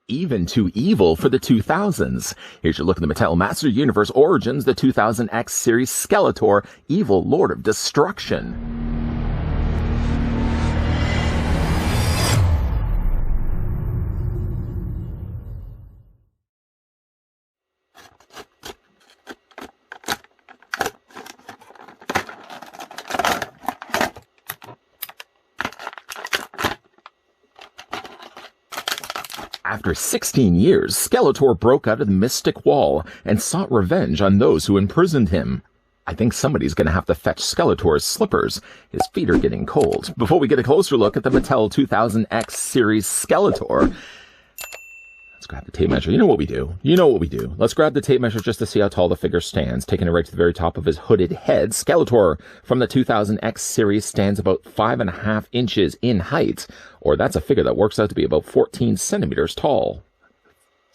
even too evil for the 2000s. Here's your look at the Mattel Master Universe Origins, the 2000X series Skeletor, Evil Lord of Destruction. After 16 years, Skeletor broke out of the Mystic Wall and sought revenge on those who imprisoned him. I think somebody's going to have to fetch Skeletor's slippers. His feet are getting cold. Before we get a closer look at the Mattel 2000X series Skeletor, let's grab the tape measure. You know what we do. Let's grab the tape measure just to see how tall the figure stands. Taking it right to the very top of his hooded head, Skeletor from the 2000X series stands about 5.5 inches in height, or that's a figure that works out to be about 14 centimeters tall.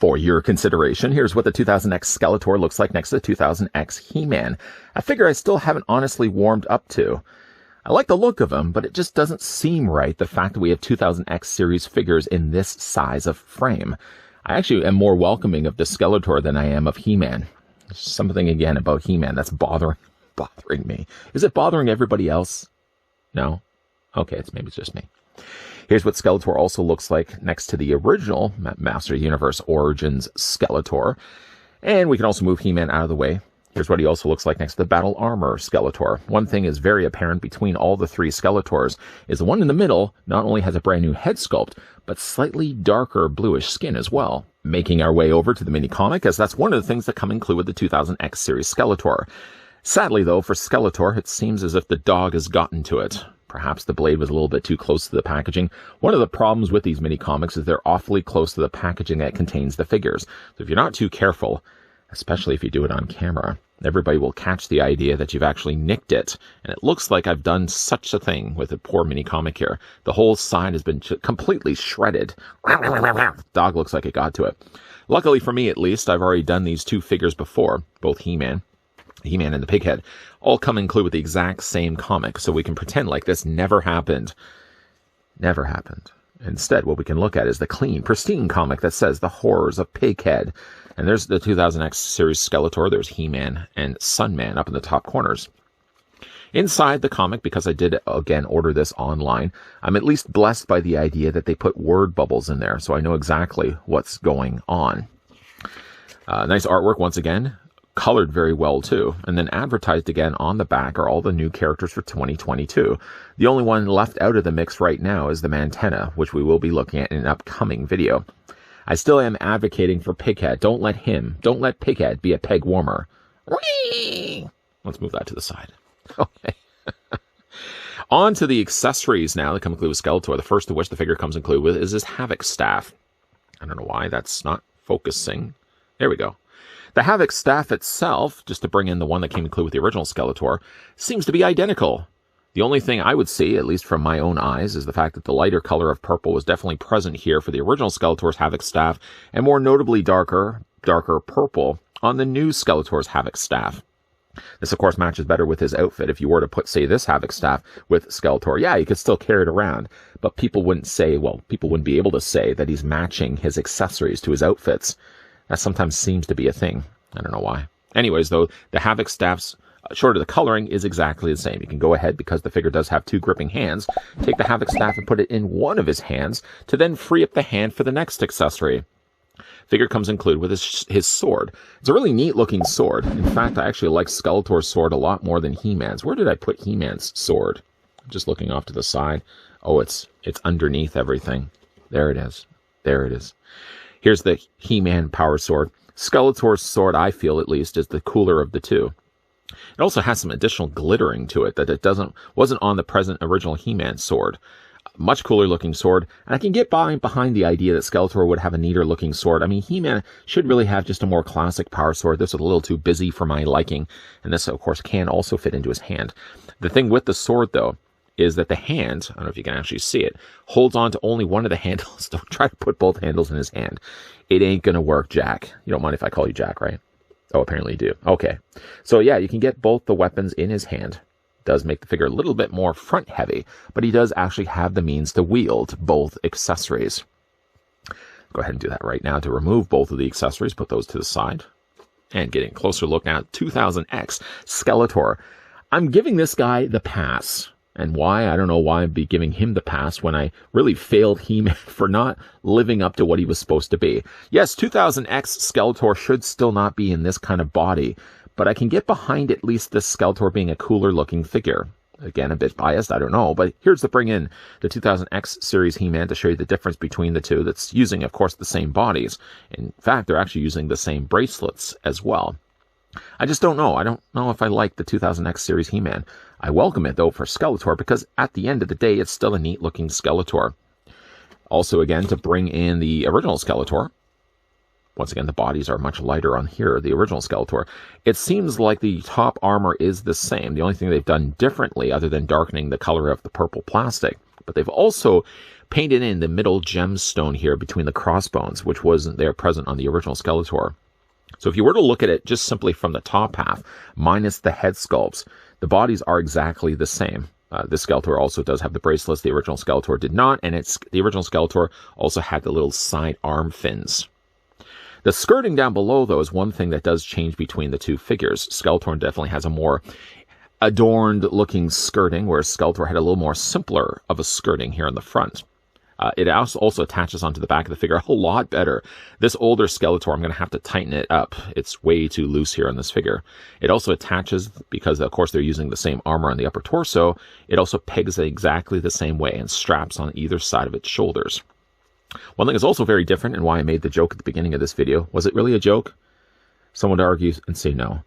For your consideration, here's what the 2000X Skeletor looks like next to the 2000X He-Man, a figure I still haven't honestly warmed up to. I like the look of him, but it just doesn't seem right, the fact that we have 2000X series figures in this size of frame. I actually am more welcoming of the Skeletor than I am of He-Man. There's something, again, about He-Man that's bothering me. Is it bothering everybody else? No? Okay, maybe it's just me. Here's what Skeletor also looks like next to the original Master Universe Origins Skeletor. And we can also move He-Man out of the way. Here's what he also looks like next to the Battle Armor Skeletor. One thing is very apparent between all the three Skeletors is the one in the middle not only has a brand new head sculpt, but slightly darker bluish skin as well. Making our way over to the mini-comic, as that's one of the things that come included with the 2000X series Skeletor. Sadly, though, for Skeletor, it seems as if the dog has gotten to it. Perhaps the blade was a little bit too close to the packaging. One of the problems with these mini-comics is they're awfully close to the packaging that contains the figures. So if you're not too careful, especially if you do it on camera, everybody will catch the idea that you've actually nicked it. And it looks like I've done such a thing with a poor mini-comic here. The whole side has been completely shredded. The dog looks like it got to it. Luckily for me, at least, I've already done these two figures before, both He-Man and the Pighead, all come included with the exact same comic, so we can pretend like this never happened. Never happened. Instead, what we can look at is the clean, pristine comic that says The Horrors of Pighead. And there's the 2000X series Skeletor, there's He-Man and Sunman up in the top corners. Inside the comic, because I did, again, order this online, I'm at least blessed by the idea that they put word bubbles in there, so I know exactly what's going on. Nice artwork once again. Colored very well too, and then advertised again on the back are all the new characters for 2022. The only one left out of the mix right now is the Mantenna, which we will be looking at in an upcoming video. I still am advocating for Pighead. Don't let Pighead be a peg warmer. Whee! Let's move that to the side. Okay. On to the accessories now that come included with Skeletor. The first of which the figure comes included with is his Havoc staff. I don't know why that's not focusing. There we go. The Havoc staff itself, just to bring in the one that came included with the original Skeletor, seems to be identical. The only thing I would see, at least from my own eyes, is the fact that the lighter color of purple was definitely present here for the original Skeletor's Havoc staff, and more notably darker purple on the new Skeletor's Havoc staff. This, of course, matches better with his outfit. If you were to put, say, this Havoc staff with Skeletor, yeah, you could still carry it around, but people wouldn't be able to say that he's matching his accessories to his outfits. That sometimes seems to be a thing. I don't know why. Anyways, though, the Havoc staff's, short of the coloring, is exactly the same. You can go ahead, because the figure does have two gripping hands, take the Havoc staff and put it in one of his hands to then free up the hand for the next accessory. Figure comes included with his sword. It's a really neat looking sword. In fact, I actually like Skeletor's sword a lot more than He-Man's. Where did I put He-Man's sword? I'm just looking off to the side. Oh, it's underneath everything. There it is. There it is. Here's the He-Man power sword. Skeletor's sword, I feel at least, is the cooler of the two. It also has some additional glittering to it that wasn't on the present original He-Man sword. Much cooler looking sword, and I can get behind the idea that Skeletor would have a neater looking sword. I mean, He-Man should really have just a more classic power sword. This was a little too busy for my liking, and this, of course, can also fit into his hand. The thing with the sword, though, is that the hand, I don't know if you can actually see it, holds on to only one of the handles. Don't try to put both handles in his hand. It ain't gonna work, Jack. You don't mind if I call you Jack, right? Oh, apparently you do. Okay. So yeah, you can get both the weapons in his hand. Does make the figure a little bit more front heavy, but he does actually have the means to wield both accessories. Go ahead and do that right now to remove both of the accessories. Put those to the side. And getting a closer look now at 2000X Skeletor. I'm giving this guy the pass. And why? I don't know why I'd be giving him the pass when I really failed He-Man for not living up to what he was supposed to be. Yes, 2000X Skeletor should still not be in this kind of body, but I can get behind at least this Skeletor being a cooler looking figure. Again, a bit biased, I don't know, but here's to bring in the 2000X series He-Man to show you the difference between the two that's using, of course, the same bodies. In fact, they're actually using the same bracelets as well. I just don't know. I don't know if I like the 2000X series He-Man. I welcome it, though, for Skeletor, because at the end of the day, it's still a neat-looking Skeletor. Also, again, to bring in the original Skeletor. Once again, the bodies are much lighter on here, the original Skeletor. It seems like the top armor is the same. The only thing they've done differently, other than darkening the color of the purple plastic. But they've also painted in the middle gemstone here between the crossbones, which wasn't there present on the original Skeletor. So if you were to look at it just simply from the top half, minus the head sculpts, the bodies are exactly the same. This Skeletor also does have the bracelets. The original Skeletor did not, and the original Skeletor also had the little side arm fins. The skirting down below, though, is one thing that does change between the two figures. Skeletor definitely has a more adorned-looking skirting, whereas Skeletor had a little more simpler of a skirting here in the front. It also attaches onto the back of the figure a lot better. This older Skeletor, I'm going to have to tighten it up. It's way too loose here on this figure. It also attaches, because of course they're using the same armor on the upper torso, it also pegs it exactly the same way and straps on either side of its shoulders. One thing is also very different, and why I made the joke at the beginning of this video. Was it really a joke? Someone would argue and say no.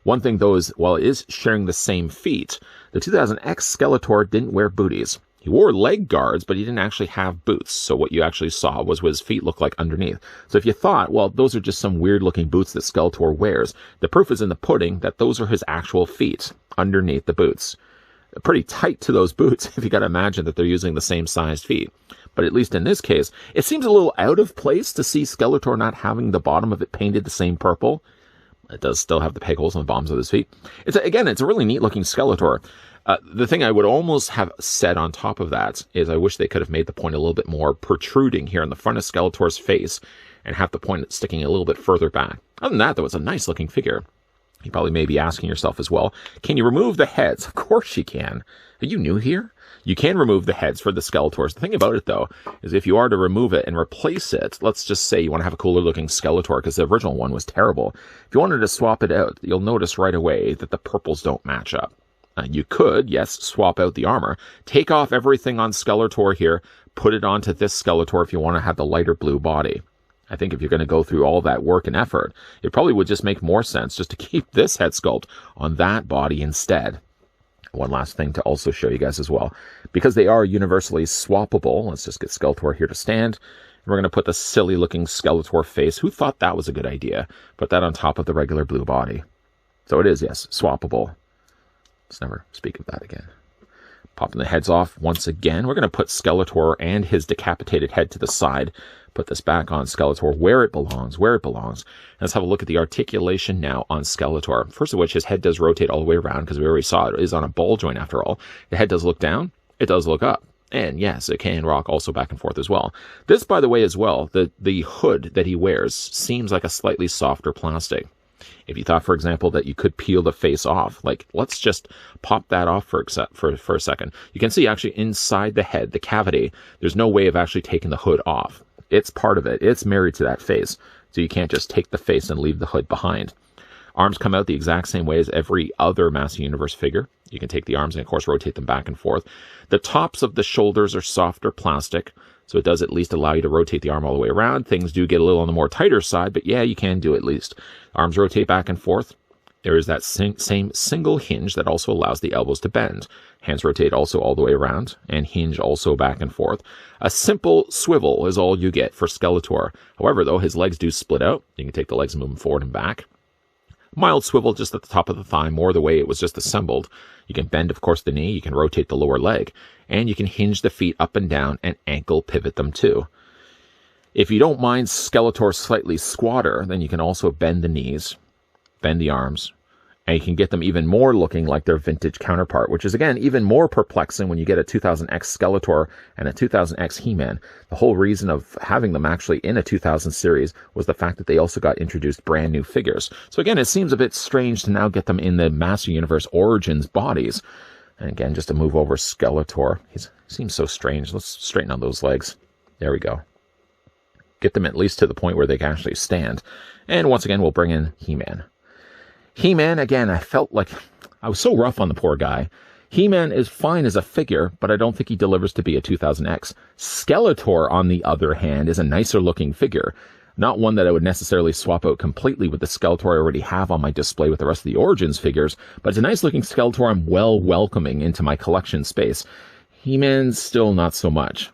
One thing, though, is while it is sharing the same feet, the 2000X Skeletor didn't wear booties. He wore leg guards, but he didn't actually have boots. So what you actually saw was what his feet looked like underneath. So if you thought, well, those are just some weird-looking boots that Skeletor wears, the proof is in the pudding that those are his actual feet underneath the boots. Pretty tight to those boots, if you got to imagine that they're using the same sized feet. But at least in this case, it seems a little out of place to see Skeletor not having the bottom of it painted the same purple. It does still have the peg holes on the bottoms of his feet. It's a really neat-looking Skeletor. The thing I would almost have said on top of that is I wish they could have made the point a little bit more protruding here in the front of Skeletor's face and have the point sticking a little bit further back. Other than that, though, it's a nice-looking figure. You probably may be asking yourself as well, can you remove the heads? Of course you can. Are you new here? You can remove the heads for the Skeletors. The thing about it, though, is if you are to remove it and replace it, let's just say you want to have a cooler-looking Skeletor, because the original one was terrible. If you wanted to swap it out, you'll notice right away that the purples don't match up. You could, yes, swap out the armor. Take off everything on Skeletor here, put it onto this Skeletor if you want to have the lighter blue body. I think if you're going to go through all that work and effort, it probably would just make more sense just to keep this head sculpt on that body instead. One last thing to also show you guys as well. Because they are universally swappable, let's just get Skeletor here to stand. We're going to put the silly-looking Skeletor face. Who thought that was a good idea? Put that on top of the regular blue body. So it is, yes, swappable. Let's never speak of that again. Popping the heads off once again. We're going to put Skeletor and his decapitated head to the side. Put this back on Skeletor where it belongs, where it belongs. And let's have a look at the articulation now on Skeletor. First of which, his head does rotate all the way around, because we already saw it is on a ball joint after all. The head does look down. It does look up. And yes, it can rock also back and forth as well. This, by the way, as well, the hood that he wears seems like a slightly softer plastic. If you thought, for example, that you could peel the face off, like, let's just pop that off for a second. You can see actually inside the head, the cavity, there's no way of actually taking the hood off. It's part of it. It's married to that face. So you can't just take the face and leave the hood behind. Arms come out the exact same way as every other Master Universe figure. You can take the arms and, of course, rotate them back and forth. The tops of the shoulders are softer plastic, so it does at least allow you to rotate the arm all the way around. Things do get a little on the more tighter side, but yeah, you can do at least. Arms rotate back and forth. There is that same single hinge that also allows the elbows to bend. Hands rotate also all the way around, and hinge also back and forth. A simple swivel is all you get for Skeletor. However, though, his legs do split out. You can take the legs and move them forward and back. Mild swivel just at the top of the thigh, more the way it was just assembled. You can bend, of course, the knee, you can rotate the lower leg, and you can hinge the feet up and down and ankle pivot them too. If you don't mind Skeletor slightly squatter, then you can also bend the knees, bend the arms, And you can get them even more looking like their vintage counterpart, which is, again, even more perplexing when you get a 2000X Skeletor and a 2000X He-Man. The whole reason of having them actually in a 2000 series was the fact that they also got introduced brand new figures. So again, it seems a bit strange to now get them in the Master Universe Origins bodies. And again, just to move over Skeletor, he seems so strange. Let's straighten out those legs. There we go. Get them at least to the point where they can actually stand. And once again, we'll bring in He-Man. He-Man, again, I felt like I was so rough on the poor guy. He-Man is fine as a figure, but I don't think he delivers to be a 2000X. Skeletor, on the other hand, is a nicer looking figure. Not one that I would necessarily swap out completely with the Skeletor I already have on my display with the rest of the Origins figures, but it's a nice looking Skeletor I'm well welcoming into my collection space. He-Man's still not so much.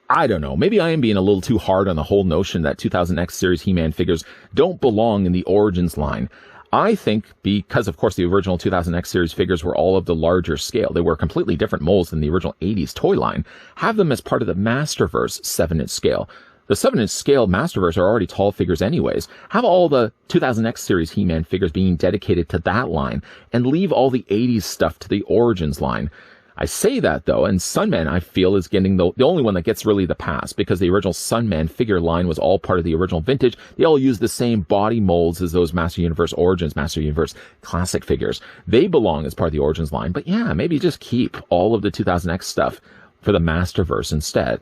I don't know. Maybe I am being a little too hard on the whole notion that 2000X series He-Man figures don't belong in the Origins line. I think because, of course, the original 2000X series figures were all of the larger scale. They were completely different molds than the original 80s toy line. Have them as part of the Masterverse 7-inch scale. The 7-inch scale Masterverse are already tall figures anyways. Have all the 2000X series He-Man figures being dedicated to that line, and leave all the 80s stuff to the Origins line. I say that, though, and Sunman, I feel, is getting the only one that gets really the pass, because the original Sunman figure line was all part of the original vintage. They all use the same body molds as those Master Universe Origins, Master Universe Classic figures. They belong as part of the Origins line, but yeah, maybe just keep all of the 2000X stuff for the Masterverse instead.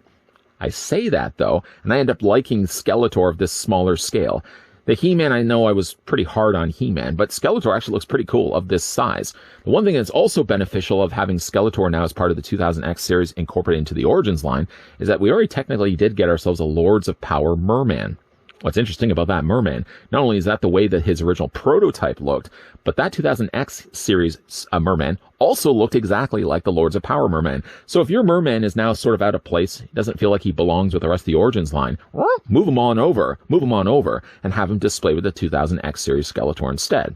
I say that, though, and I end up liking Skeletor of this smaller scale. The He-Man, I know I was pretty hard on He-Man, but Skeletor actually looks pretty cool of this size. The one thing that's also beneficial of having Skeletor now as part of the 2000X series incorporated into the Origins line is that we already technically did get ourselves a Lords of Power Merman. What's interesting about that Merman, not only is that the way that his original prototype looked, but that 2000X series Merman also looked exactly like the Lords of Power Merman. So if your Merman is now sort of out of place, doesn't feel like he belongs with the rest of the Origins line, move him on over, and have him display with the 2000X series Skeletor instead.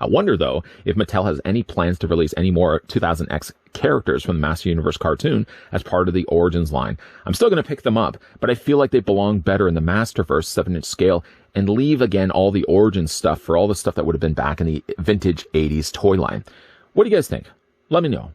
I wonder, though, if Mattel has any plans to release any more 2000X characters from the Master Universe cartoon as part of the Origins line. I'm still going to pick them up, but I feel like they belong better in the Masterverse 7-inch scale, and leave, again, all the Origins stuff for all the stuff that would have been back in the vintage 80s toy line. What do you guys think? Let me know.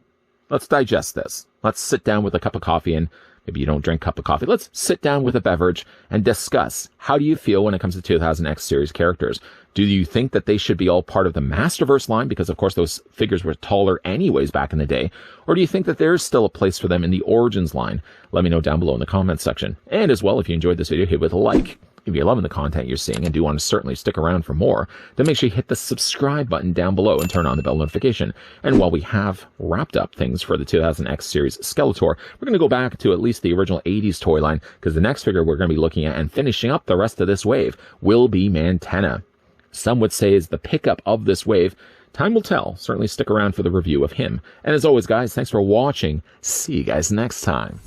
Let's digest this. Let's sit down with a cup of coffee, and maybe you don't drink a cup of coffee. Let's sit down with a beverage and discuss. How do you feel when it comes to 2000X series characters? Do you think that they should be all part of the Masterverse line because, of course, those figures were taller anyways back in the day? Or do you think that there's still a place for them in the Origins line? Let me know down below in the comments section. And as well, if you enjoyed this video, hit with a like. If you're loving the content you're seeing and do want to certainly stick around for more, then make sure you hit the subscribe button down below and turn on the bell notification. And while we have wrapped up things for the 2000X series Skeletor, we're going to go back to at least the original 80s toy line, because the next figure we're going to be looking at and finishing up the rest of this wave will be Mantenna. Some would say is the pickup of this wave. Time will tell. Certainly stick around for the review of him. And as always, guys, thanks for watching. See you guys next time.